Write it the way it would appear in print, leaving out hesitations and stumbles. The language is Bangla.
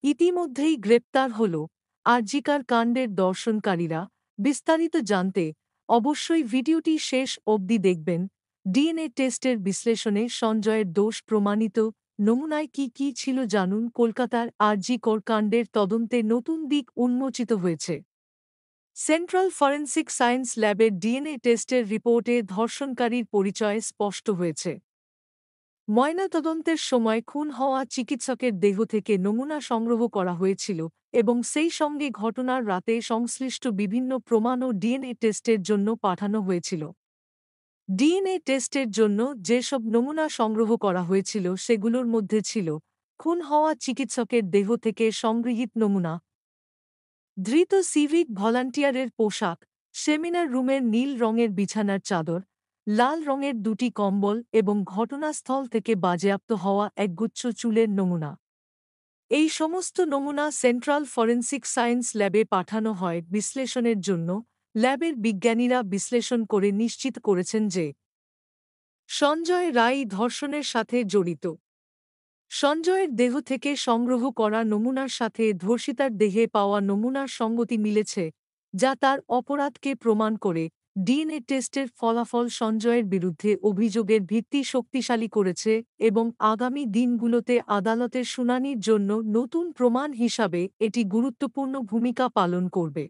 ইতিমধ্যেই গ্রেপ্তার হল আরজিকার কাণ্ডের দর্শনকারীরা। বিস্তারিত জানতে অবশ্যই ভিডিওটি শেষ অবধি দেখবেন। ডিএনএ টেস্টের বিশ্লেষণে সঞ্জয়ের দোষ প্রমাণিত, নমুনায় কি কি ছিল জানুন। কলকাতার আরজি কর কাণ্ডের তদন্তে নতুন দিক উন্মোচিত হয়েছে। সেন্ট্রাল ফরেন্সিক সায়েন্স ল্যাবের ডিএনএ টেস্টের রিপোর্টে ধর্ষণকারীর পরিচয় স্পষ্ট হয়েছে। ময়নাতদন্তের সময় খুন হওয়া চিকিৎসকের দেহ থেকে নমুনা সংগ্রহ করা হয়েছিল এবং সেই সঙ্গে ঘটনার রাতে সংশ্লিষ্ট বিভিন্ন প্রমাণও ডিএনএ টেস্টের জন্য পাঠানো হয়েছিল। ডিএনএ টেস্টের জন্য যেসব নমুনা সংগ্রহ করা হয়েছিল সেগুলোর মধ্যে ছিল খুন হওয়া চিকিৎসকের দেহ থেকে সংগৃহীত নমুনা, ধৃত সিভিক ভলান্টিয়ারের পোশাক, সেমিনার রুমের নীল রঙের বিছানার চাদর, লাল রঙের দুটি কম্বল এবং ঘটনাস্থল থেকে বাজেয়াপ্ত হওয়া একগুচ্ছ চুলের নমুনা। এই সমস্ত নমুনা সেন্ট্রাল ফরেন্সিক সায়েন্স ল্যাবে পাঠানো হয় বিশ্লেষণের জন্য। ল্যাবের বিজ্ঞানীরা বিশ্লেষণ করে নিশ্চিত করেছেন যে সঞ্জয় রায় ধর্ষণের সাথে জড়িত। সঞ্জয়ের দেহ থেকে সংগ্রহ করা নমুনার সাথে ধর্ষিতার দেহে পাওয়া নমুনার সঙ্গতি মিলেছে, যা তার অপরাধকে প্রমাণ করে। ডিএনএ টেস্টের ফলাফল সঞ্জয়ের বিরুদ্ধে অভিযোগের ভিত্তি শক্তিশালী করেছে এবং আগামী দিনগুলোতে আদালতের শুনানির জন্য নতুন প্রমাণ হিসাবে এটি গুরুত্বপূর্ণ ভূমিকা পালন করবে।